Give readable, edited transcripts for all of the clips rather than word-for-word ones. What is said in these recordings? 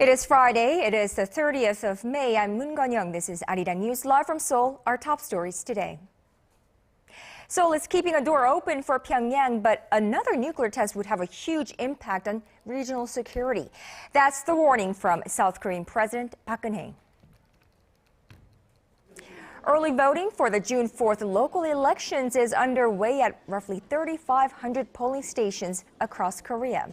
It is Friday. It is the 30th of May. I'm Moon Gun-young. This is ARIRANG News live from Seoul. Our top stories today. Seoul is keeping a door open for Pyongyang, but another nuclear test would have a huge impact on regional security. That's the warning from South Korean President Park Geun-hye. Early voting for the June 4th local elections is underway at roughly 3,500 polling stations across Korea.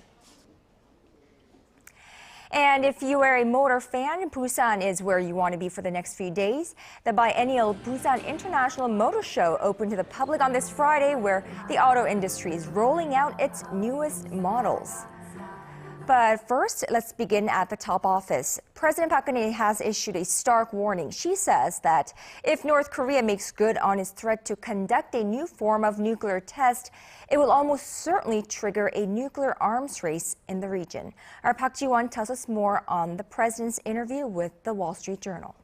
And if you are a motor fan, Busan is where you want to be for the next few days. The biennial Busan International Motor Show opened to the public on this Friday, where the auto industry is rolling out its newest models. But first, let's begin at the top office. President Park Geun-hye has issued a stark warning. She says that if North Korea makes good on its threat to conduct a new form of nuclear test, it will almost certainly trigger a nuclear arms race in the region. Our Park Ji-won tells us more on the president's interview with the Wall Street Journal.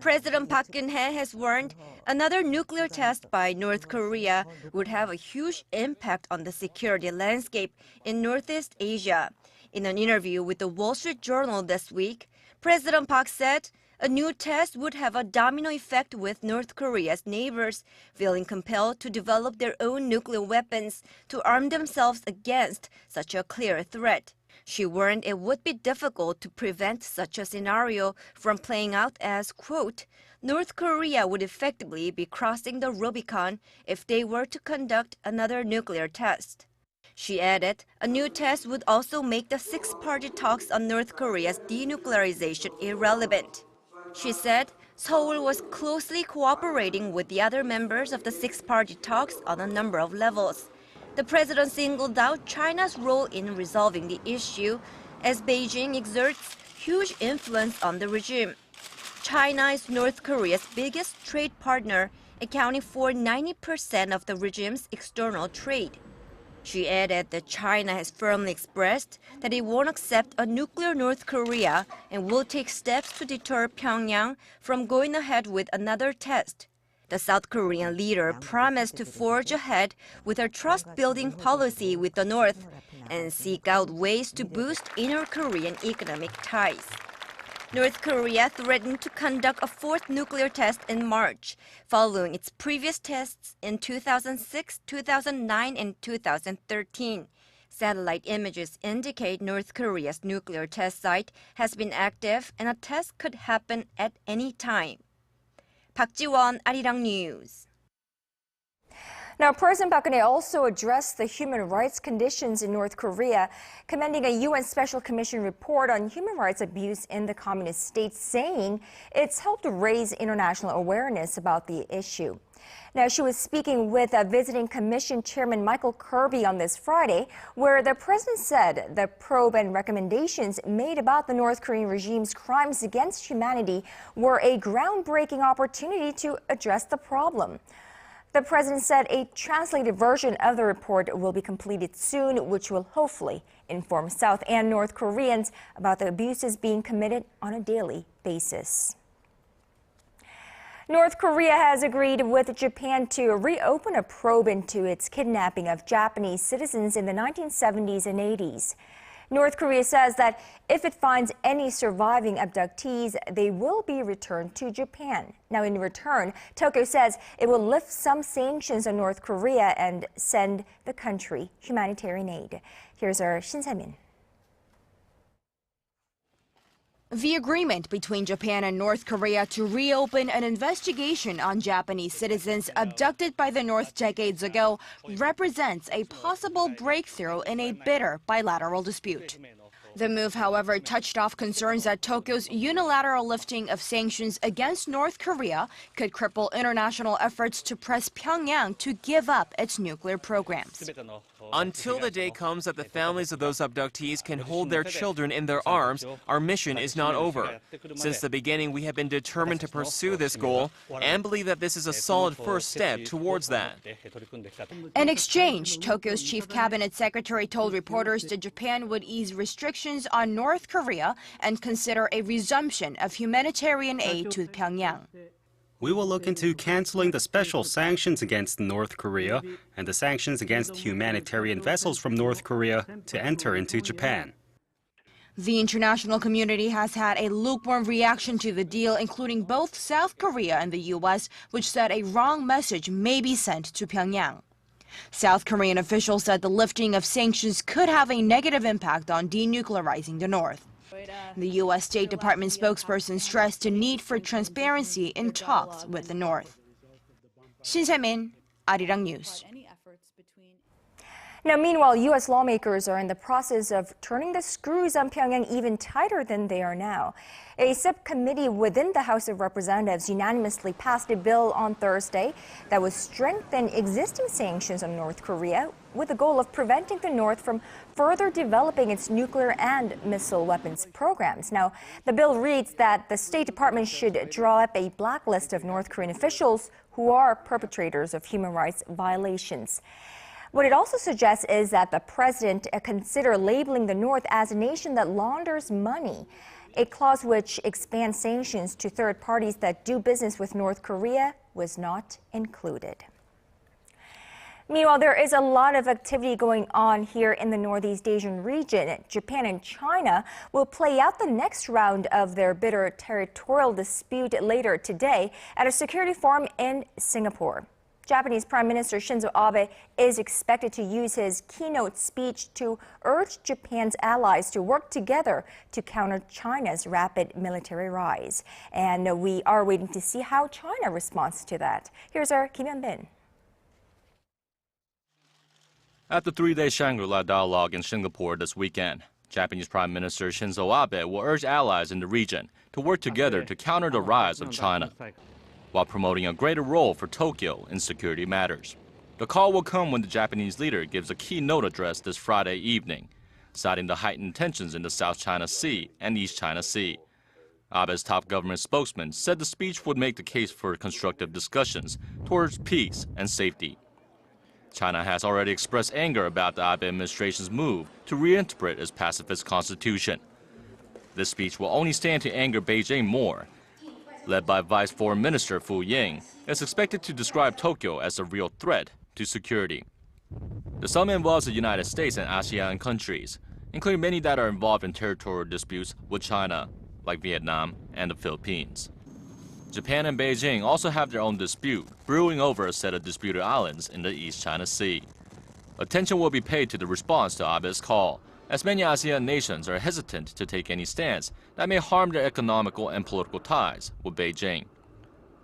President Park Geun-hye has warned another nuclear test by North Korea would have a huge impact on the security landscape in Northeast Asia. In an interview with the Wall Street Journal this week, President Park said a new test would have a domino effect, with North Korea's neighbors feeling compelled to develop their own nuclear weapons to arm themselves against such a clear threat. She warned it would be difficult to prevent such a scenario from playing out as, quote, North Korea would effectively be crossing the Rubicon if they were to conduct another nuclear test. She added a new test would also make the six-party talks on North Korea's denuclearization irrelevant. She said Seoul was closely cooperating with the other members of the six-party talks on a number of levels. The president singled out China's role in resolving the issue, as Beijing exerts huge influence on the regime. China is North Korea's biggest trade partner, accounting for 90% of the regime's external trade. She added that China has firmly expressed that it won't accept a nuclear North Korea and will take steps to deter Pyongyang from going ahead with another test. The South Korean leader promised to forge ahead with her trust-building policy with the North and seek out ways to boost inner Korean economic ties. North Korea threatened to conduct a fourth nuclear test in March, following its previous tests in 2006, 2009, and 2013. Satellite images indicate North Korea's nuclear test site has been active and a test could happen at any time. Park Ji-won, ARIRANG News. Now, President Park Geun-hye also addressed the human rights conditions in North Korea, commending a UN Special Commission report on human rights abuse in the communist states, saying it's helped raise international awareness about the issue. Now, she was speaking with visiting Commission Chairman Michael Kirby on this Friday, where the president said the probe and recommendations made about the North Korean regime's crimes against humanity were a groundbreaking opportunity to address the problem. The president said a translated version of the report will be completed soon, which will hopefully inform South and North Koreans about the abuses being committed on a daily basis. North Korea has agreed with Japan to reopen a probe into its kidnapping of Japanese citizens in the 1970s and 80s. North Korea says that if it finds any surviving abductees, they will be returned to Japan. Now, in return, Tokyo says it will lift some sanctions on North Korea and send the country humanitarian aid. Here's our Shin Se-min. The agreement between Japan and North Korea to reopen an investigation on Japanese citizens abducted by the North decades ago represents a possible breakthrough in a bitter bilateral dispute. The move, however, touched off concerns that Tokyo's unilateral lifting of sanctions against North Korea could cripple international efforts to press Pyongyang to give up its nuclear programs. Until the day comes that the families of those abductees can hold their children in their arms, our mission is not over. Since the beginning, we have been determined to pursue this goal and believe that this is a solid first step towards that. In exchange, Tokyo's chief cabinet secretary told reporters that Japan would ease restrictions on North Korea and consider a resumption of humanitarian aid to Pyongyang. We will look into canceling the special sanctions against North Korea and the sanctions against humanitarian vessels from North Korea to enter into Japan. The international community has had a lukewarm reaction to the deal, including both South Korea and the U.S., which said a wrong message may be sent to Pyongyang. South Korean officials said the lifting of sanctions could have a negative impact on denuclearizing the North. The U.S. State Department spokesperson stressed the need for transparency in talks with the North. Shin Se-min, ARIRANG News. Now, meanwhile, U.S. lawmakers are in the process of turning the screws on Pyongyang even tighter than they are now. A subcommittee within the House of Representatives unanimously passed a bill on Thursday that would strengthen existing sanctions on North Korea with the goal of preventing the North from further developing its nuclear and missile weapons programs. Now, the bill reads that the State Department should draw up a blacklist of North Korean officials who are perpetrators of human rights violations. What it also suggests is that the president consider labeling the North as a nation that launders money, a clause which expands sanctions to third parties that do business with North Korea was not included. Meanwhile, there is a lot of activity going on here in the Northeast Asian region. Japan and China will play out the next round of their bitter territorial dispute later today at a security forum in Singapore. Japanese Prime Minister Shinzo Abe is expected to use his keynote speech to urge Japan's allies to work together to counter China's rapid military rise. And we are waiting to see how China responds to that. Here's our Kim Hyun-bin. At the three-day Shangri-La dialogue in Singapore this weekend, Japanese Prime Minister Shinzo Abe will urge allies in the region to work together to counter the rise of China, while promoting a greater role for Tokyo in security matters. The call will come when the Japanese leader gives a keynote address this Friday evening, citing the heightened tensions in the South China Sea and East China Sea. Abe's top government spokesman said the speech would make the case for constructive discussions towards peace and safety. China has already expressed anger about the Abe administration's move to reinterpret its pacifist constitution. This speech will only stand to anger Beijing more. Led by Vice Foreign Minister Fu Ying, is expected to describe Tokyo as a real threat to security. The summit involves the United States and ASEAN countries, including many that are involved in territorial disputes with China, like Vietnam and the Philippines. Japan and Beijing also have their own dispute, brewing over a set of disputed islands in the East China Sea. Attention will be paid to the response to Abe's call, as many ASEAN nations are hesitant to take any stance that may harm their economical and political ties with Beijing.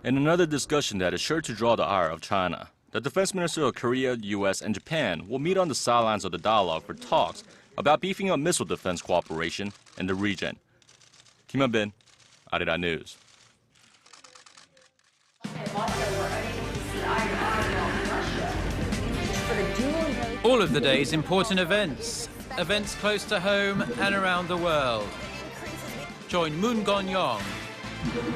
In another discussion that is sure to draw the ire of China, the defense ministers of Korea, U.S., and Japan will meet on the sidelines of the dialogue for talks about beefing up missile defense cooperation in the region. Kim Hyun-bin, ARIRANG News. All of the day's important events close to home and around the world. Join Moon Gon-yong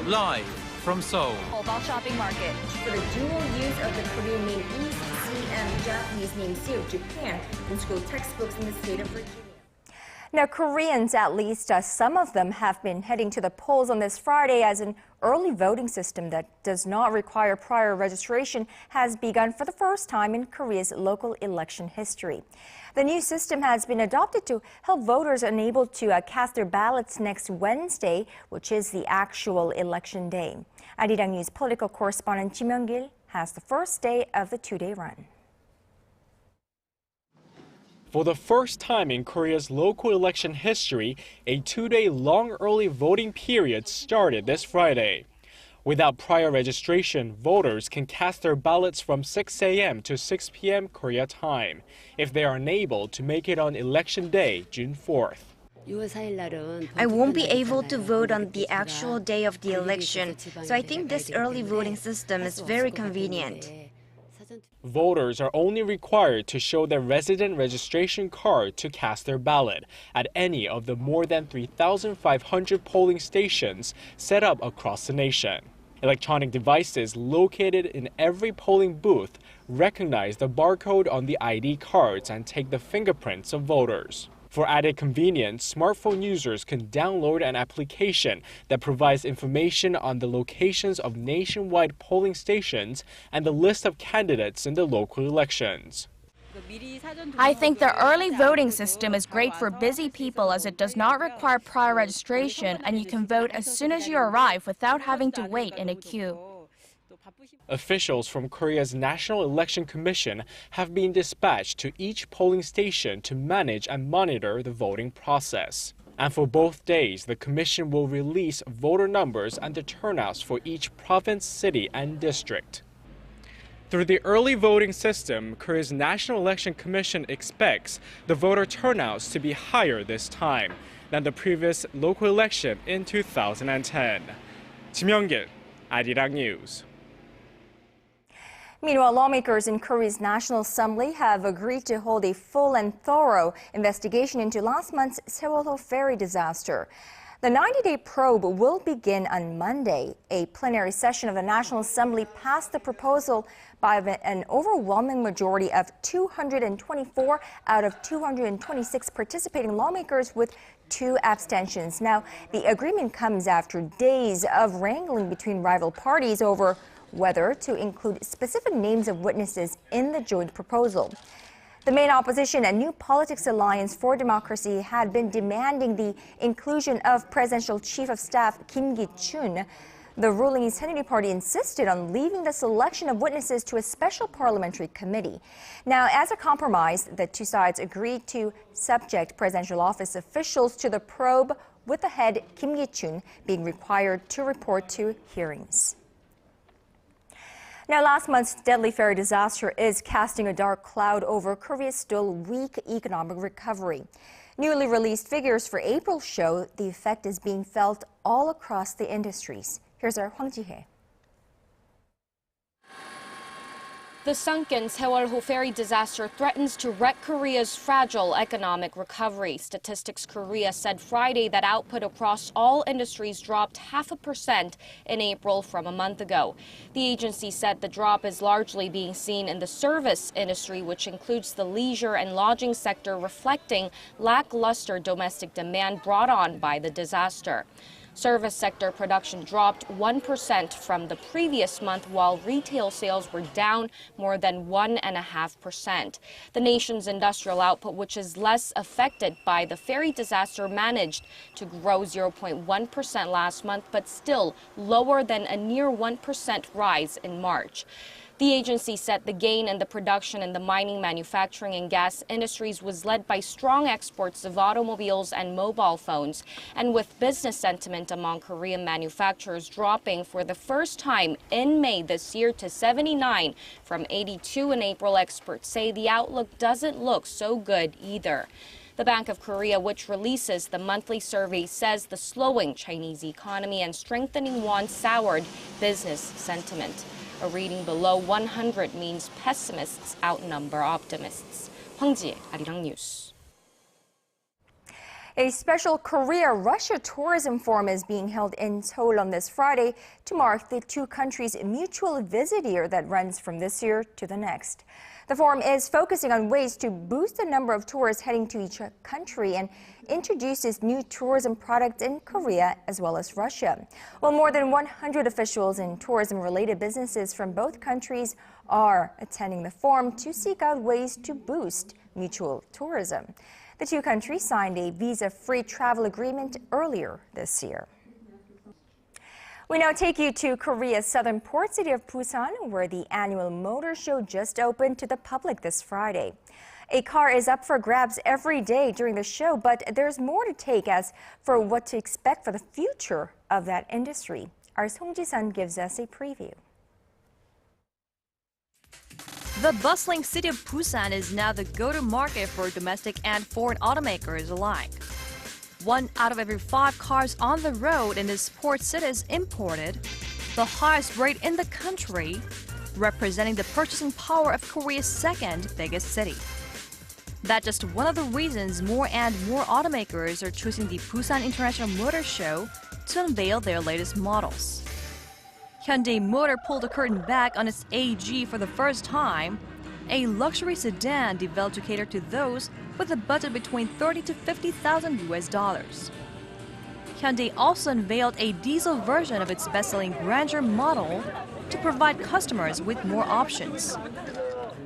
live from Seoul. Mobile shopping market for the dual use of the Korean name East Sea and Japanese name Sea of Japan in school textbooks in the state of Virginia. Now, Koreans, at least some of them, have been heading to the polls on this Friday as an early voting system that does not require prior registration has begun for the first time in Korea's local election history. The new system has been adopted to help voters unable to cast their ballots next Wednesday, which is the actual election day. ARIRANG News political correspondent Ji Myung-gil has the first day of the two-day run. For the first time in Korea's local election history, a two-day long early voting period started this Friday. Without prior registration, voters can cast their ballots from 6 a.m. to 6 p.m. Korea time, if they are unable to make it on election day, June 4th. I won't be able to vote on the actual day of the election, so I think this early voting system is very convenient. Voters are only required to show their resident registration card to cast their ballot at any of the more than 3,500 polling stations set up across the nation. Electronic devices located in every polling booth recognize the barcode on the ID cards and take the fingerprints of voters. For added convenience, smartphone users can download an application that provides information on the locations of nationwide polling stations and the list of candidates in the local elections. I think the early voting system is great for busy people as it does not require prior registration and you can vote as soon as you arrive without having to wait in a queue. Officials from Korea's National Election Commission have been dispatched to each polling station to manage and monitor the voting process. And for both days, the commission will release voter numbers and the turnouts for each province, city, and district. Through the early voting system, Korea's National Election Commission expects the voter turnouts to be higher this time than the previous local election in 2010. Kim Young-gil, ARIRANG News. Meanwhile, lawmakers in Korea's National Assembly have agreed to hold a full and thorough investigation into last month's Sewol ferry disaster. The 90-day probe will begin on Monday. A plenary session of the National Assembly passed the proposal by an overwhelming majority of 224 out of 226 participating lawmakers with 2 abstentions. Now, the agreement comes after days of wrangling between rival parties over whether to include specific names of witnesses in the joint proposal. The main opposition, a New Politics Alliance for Democracy, had been demanding the inclusion of Presidential Chief of Staff Kim Ki-chun. The ruling Saenuri Party insisted on leaving the selection of witnesses to a special parliamentary committee. Now, as a compromise, the two sides agreed to subject presidential office officials to the probe, with the head Kim Ki-chun being required to report to hearings. Now, last month's deadly ferry disaster is casting a dark cloud over Korea's still weak economic recovery. Newly released figures for April show the effect is being felt all across the industries. Here's our Hwang Ji-hye. The sunken Sewol ferry disaster threatens to wreck Korea's fragile economic recovery. Statistics Korea said Friday that output across all industries dropped 0.5% in April from a month ago. The agency said the drop is largely being seen in the service industry, which includes the leisure and lodging sector, reflecting lackluster domestic demand brought on by the disaster. Service sector production dropped 1% from the previous month, while retail sales were down more than 1.5%. The nation's industrial output, which is less affected by the ferry disaster, managed to grow 0.1% last month, but still lower than a near 1% rise in March. The agency said the gain in the production in the mining, manufacturing, and gas industries was led by strong exports of automobiles and mobile phones, and with business sentiment among Korean manufacturers dropping for the first time in May this year to 79 from 82 in April, experts say the outlook doesn't look so good either. The Bank of Korea, which releases the monthly survey, says the slowing Chinese economy and strengthening won soured business sentiment. A reading below 100 means pessimists outnumber optimists. Hwang Ji-hye, ARIRANG News. A special Korea-Russia tourism forum is being held in Seoul on this Friday to mark the two countries' mutual visit year that runs from this year to the next. The forum is focusing on ways to boost the number of tourists heading to each country and introduces new tourism products in Korea as well as Russia. Well, more than 100 officials in tourism-related businesses from both countries are attending the forum to seek out ways to boost mutual tourism. The two countries signed a visa-free travel agreement earlier this year. We now take you to Korea's southern port city of Busan, where the annual motor show just opened to the public this Friday. A car is up for grabs every day during the show, but there's more to take as for what to expect for the future of that industry. Our Song Ji-sun gives us a preview. The bustling city of Busan is now the go-to market for domestic and foreign automakers alike. 1 out of every 5 cars on the road in this port city is imported, the highest rate in the country, representing the purchasing power of Korea's second biggest city. That's just one of the reasons more and more automakers are choosing the Busan International Motor Show to unveil their latest models. Hyundai Motor pulled the curtain back on its AG for the first time, a luxury sedan developed to cater to those with a budget between $30,000 to $50,000 US. Hyundai also unveiled a diesel version of its best-selling Grandeur model to provide customers with more options.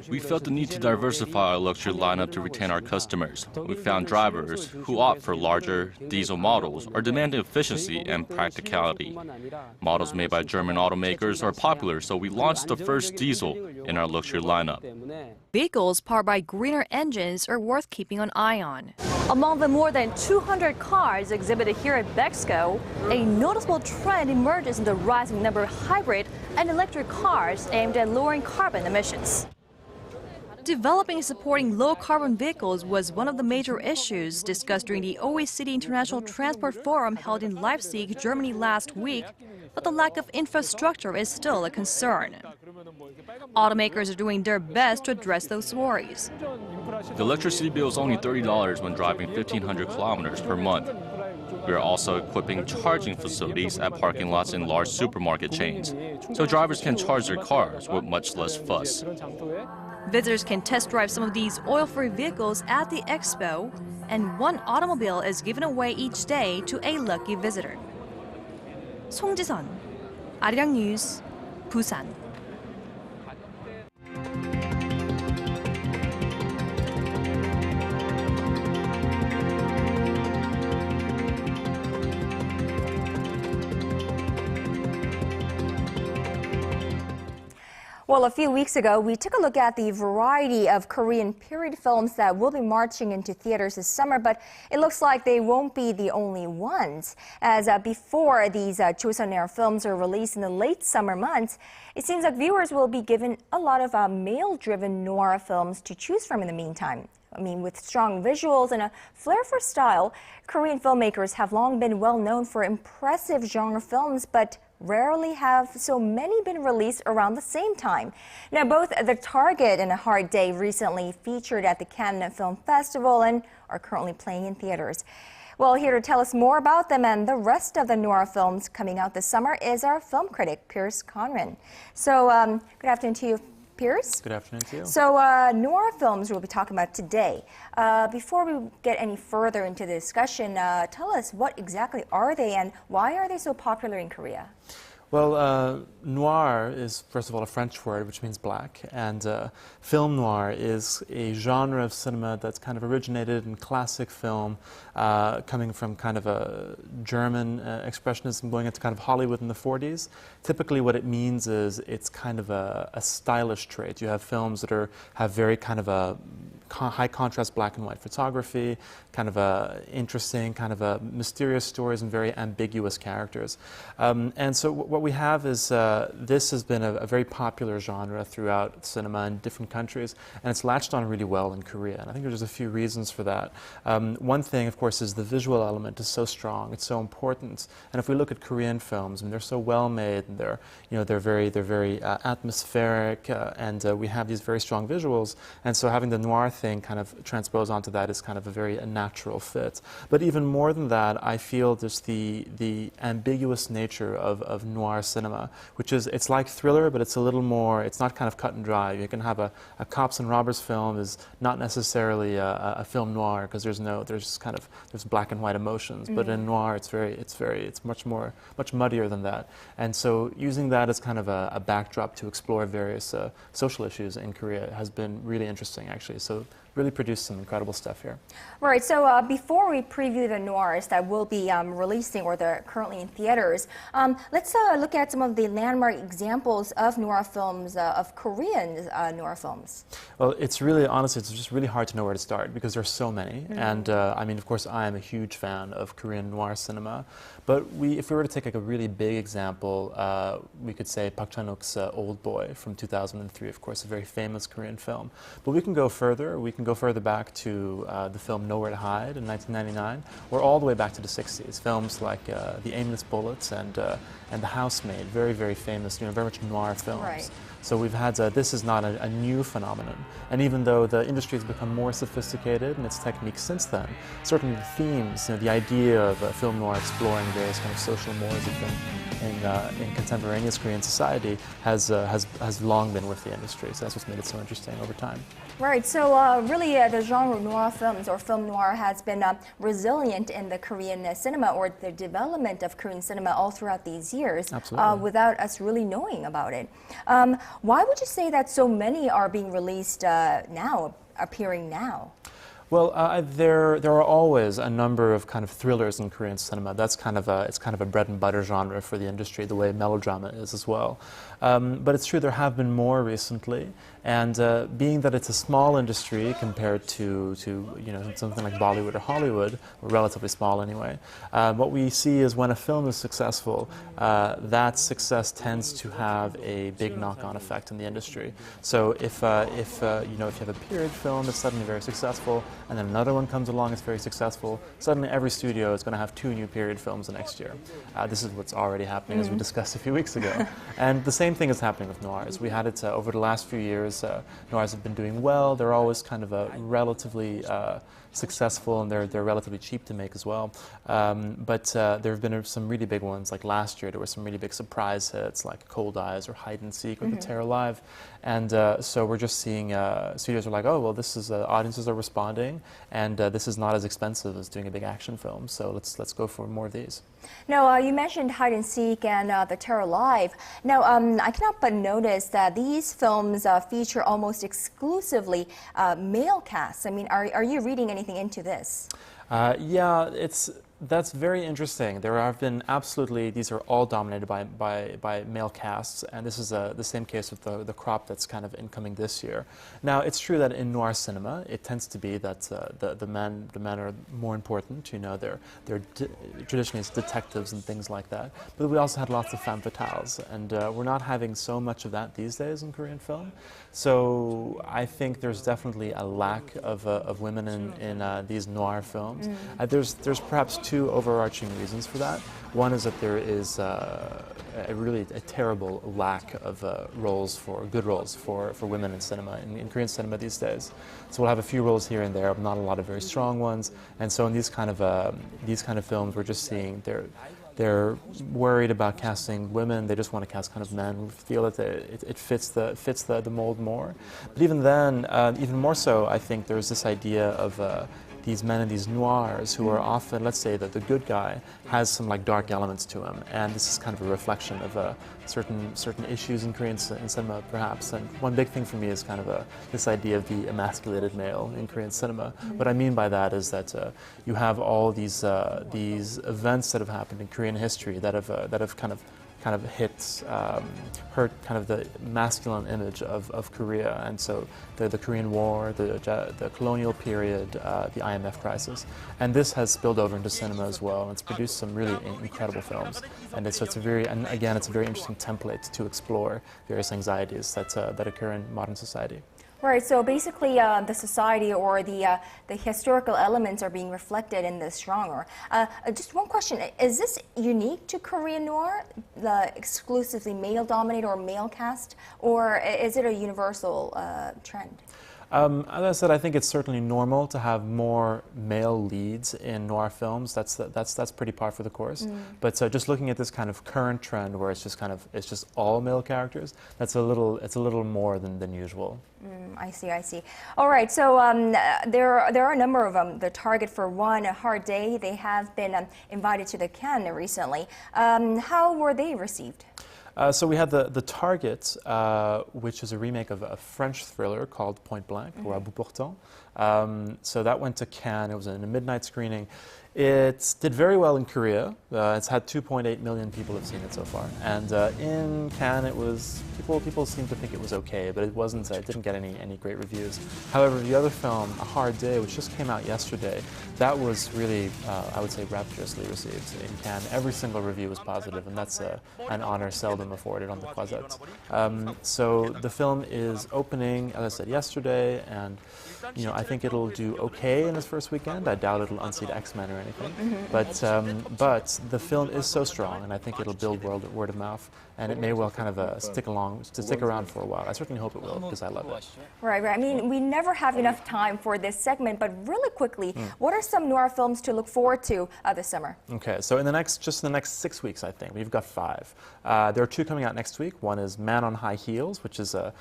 We felt the need to diversify our luxury lineup to retain our customers. We found drivers who opt for larger diesel models or demanding efficiency and practicality. Models made by German automakers are popular, so we launched the first diesel in our luxury lineup. Vehicles powered by greener engines are worth keeping an eye on. Among the more than 200 cars exhibited here at Bexco, a noticeable trend emerges in the rising number of hybrid and electric cars aimed at lowering carbon emissions. Developing and supporting low-carbon vehicles was one of the major issues discussed during the OECD International Transport Forum held in Leipzig, Germany last week, but the lack of infrastructure is still a concern. Automakers are doing their best to address those worries. The electricity bill is only $30 when driving 1,500 kilometers per month. We are also equipping charging facilities at parking lots in large supermarket chains, so drivers can charge their cars with much less fuss. Visitors can test drive some of these oil-free vehicles at the expo, and one automobile is given away each day to a lucky visitor. 송지선, 아리랑 뉴스, 부산. Well, a few weeks ago, we took a look at the variety of Korean period films that will be marching into theaters this summer, but it looks like they won't be the only ones. As before these Joseon-era films are released in the late summer months, it seems like viewers will be given a lot of male-driven noir films to choose from in the meantime. I mean, with strong visuals and a flair for style, Korean filmmakers have long been well known for impressive genre films, but rarely have so many been released around the same time. Now, both The Target and A Hard Day recently featured at the Cannes Film Festival and are currently playing in theaters. Well, here to tell us more about them and the rest of the noir films coming out this summer is our film critic, Piers Conran. So, good afternoon to you, Piers. Good afternoon to you. So, noir films we'll be talking about today. Before we get any further into the discussion, tell us what exactly are they and why are they so popular in Korea? Well, noir is, first of all, a French word which means black, and film noir is a genre of cinema that's kind of originated in classic film, coming from kind of a German expressionism going into kind of Hollywood in the 40s. Typically what it means is it's kind of a stylish trait. You have films that have very kind of a high contrast black and white photography, kind of a interesting, kind of a mysterious stories and very ambiguous characters. And so what we have is this has been a very popular genre throughout cinema in different countries, and it's latched on really well in Korea. And I think there's a few reasons for that. One thing, of course, is the visual element is so strong, it's so important. And if we look at Korean films, I mean, they're so well made, and they're very atmospheric, and we have these very strong visuals. And so having the noir thing kind of transpose onto that is kind of a very natural fit. But even more than that, I feel just the ambiguous nature of noir cinema, which is, it's like thriller, but it's a little more, it's not kind of cut and dry. You can have a cops and robbers film is not necessarily a film noir, because there's black and white emotions. But in noir, it's much muddier than that. And so using that as kind of a backdrop to explore various social issues in Korea has been really interesting, actually. So really produced some incredible stuff here. Right, so before we preview the noirs that will be releasing or they're currently in theaters, let's look at some of the landmark examples of noir films, of Korean noir films. Well, it's really, honestly, it's just really hard to know where to start because there's so many. And I mean, of course, I am a huge fan of Korean noir cinema. But if we were to take like a really big example, we could say Park Chan-wook's Old Boy from 2003, of course, a very famous Korean film. But we can go further. We can go further back to the film Nowhere to Hide in 1999, or all the way back to the 60s. Films like The Aimless Bullets and The Housemaid, very, very famous, very much noir films. Right. So we've had, this is not a new phenomenon. And even though the industry has become more sophisticated in its techniques since then, certainly the themes, the idea of film noir exploring various kind of social mores in contemporaneous Korean society has long been with the industry. So that's what's made it so interesting over time. Right, so really the genre noir films or film noir has been resilient in the Korean cinema or the development of Korean cinema all throughout these years without us really knowing about it. Why would you say that so many are being released now, appearing now? Well, there are always a number of kind of thrillers in Korean cinema. That's it's kind of a bread and butter genre for the industry, the way melodrama is as well. But it's true there have been more recently, and being that it's a small industry compared to something like Bollywood or Hollywood, or relatively small anyway, what we see is when a film is successful, that success tends to have a big knock-on effect in the industry. So if you have a period film that's suddenly very successful, and then another one comes along, it's very successful, suddenly every studio is going to have 2 new period films the next year. This is what's already happening, as we discussed a few weeks ago. And the same thing is happening with noirs. We had it over the last few years. Noirs have been doing well. They're always kind of relatively successful, and they're relatively cheap to make as well. But there have been some really big ones. Like last year, there were some really big surprise hits like Cold Eyes or Hide and Seek or The Terror Live. And so we're just seeing studios are like, oh, well, this is audiences are responding, and this is not as expensive as doing a big action film. So let's go for more of these. Now, you mentioned Hide and Seek and The Terror Live. Now, I cannot but notice that these films feature almost exclusively male casts. I mean, are you reading anything into this? Yeah, that's very interesting. There have been these are all dominated by male casts, and this is the same case with the crop that's kind of incoming this year. Now, it's true that in noir cinema, it tends to be that the men are more important. You know, they're traditionally it's detectives and things like that. But we also had lots of femme fatales, and we're not having so much of that these days in Korean film. So I think there's definitely a lack of women in these noir films. There's perhaps 2 overarching reasons for that. One is that there is a terrible lack of good roles for women in cinema, in Korean cinema these days. So we'll have a few roles here and there, but not a lot of very strong ones. And so in these kind of films, we're just seeing they're worried about casting women. They just want to cast kind of men who feel that it fits the mold more. But even then, even more so, I think there's this idea of these men in these noirs who are often, let's say that the good guy has some like dark elements to him, and this is kind of a reflection of certain issues in Korean cinema, perhaps. And one big thing for me is kind of this idea of the emasculated male in Korean cinema. What I mean by that is that you have all these events that have happened in Korean history that have kind of hurt kind of the masculine image of Korea, and so the Korean War, the colonial period, the IMF crisis, and this has spilled over into cinema as well. And it's produced some really incredible films, and it's a very interesting template to explore various anxieties that occur in modern society. Right, so basically the society or the historical elements are being reflected in this genre. Just one question, is this unique to Korean noir, the exclusively male-dominated or male cast, or is it a universal trend? As I said, I think it's certainly normal to have more male leads in noir films. That's pretty par for the course. But just looking at this kind of current trend, where it's just all male characters, it's a little more than usual. I see. All right, so there are a number of them. The target for One Hard Day, they have been invited to the Cannes recently. How were they received? So we had the Target, which is a remake of a French thriller called Point Blank, or À bout portant. So that went to Cannes. It was in a midnight screening. It did very well in Korea. It's had 2.8 million people have seen it so far. And in Cannes, it was people seemed to think it was okay, but it wasn't. It didn't get any great reviews. However, the other film, A Hard Day, which just came out yesterday, that was really, I would say, rapturously received in Cannes. Every single review was positive, and that's an honor seldom afforded on the Croisette. So the film is opening, as I said, yesterday, and I think it'll do okay in its first weekend. I doubt it'll unseat X-Men or anything. But the film is so strong, and I think it'll build word of mouth, and it may well kind of stick around for a while. I certainly hope it will, because I love it. Right. I mean, we never have enough time for this segment, but really quickly, what are some noir films to look forward to this summer? Okay, so in the next 6 weeks, I think we've got 5. There are 2 coming out next week. One is Man on High Heels, which is a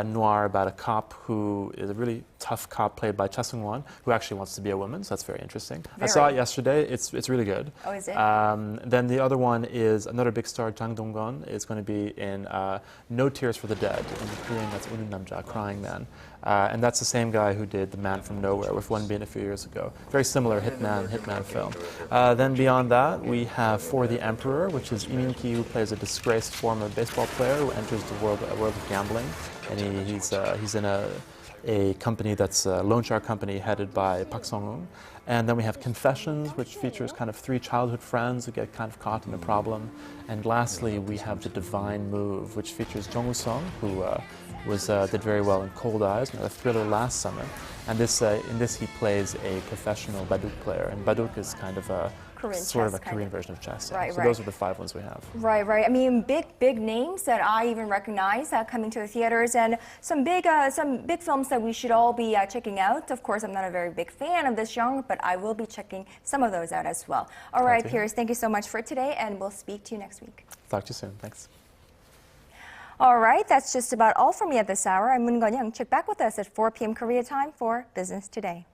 noir about a cop who is a really tough cop played by Cha Sung-won, who actually wants to be a woman, so that's very interesting. I saw it yesterday. It's really good. Oh, is it? Then the other one is another big star, Jang Dong-gun, is going to be in No Tears for the Dead. In Korean, that's 우는 남자, Crying Man. And that's the same guy who did The Man from Nowhere with Won Bin a few years ago. Very similar hitman film. Then beyond that, we have For the Emperor, which is Lee Min-ki, who plays a disgraced former baseball player who enters the world of gambling. And he's in a company that's a loan shark company headed by Park Sung-hoon. And then we have Confessions, which features kind of 3 childhood friends who get kind of caught in a problem. And lastly, we have The Divine Move, which features Jung Woo-sung, who did very well in Cold Eyes, a thriller last summer. And in this he plays a professional baduk player, and baduk is kind of a Korean version of chess. Right, so those are the 5 ones we have. Right. I mean, big names that I even recognize coming to the theaters, and some big films that we should all be checking out. Of course, I'm not a very big fan of this genre, but I will be checking some of those out as well. All right, Piers, thank you so much for today, and we'll speak to you next week. Talk to you soon. Thanks. All right, that's just about all from me at this hour. I'm Moon Geun-hye. Check back with us at 4 p.m. Korea time for Business Today.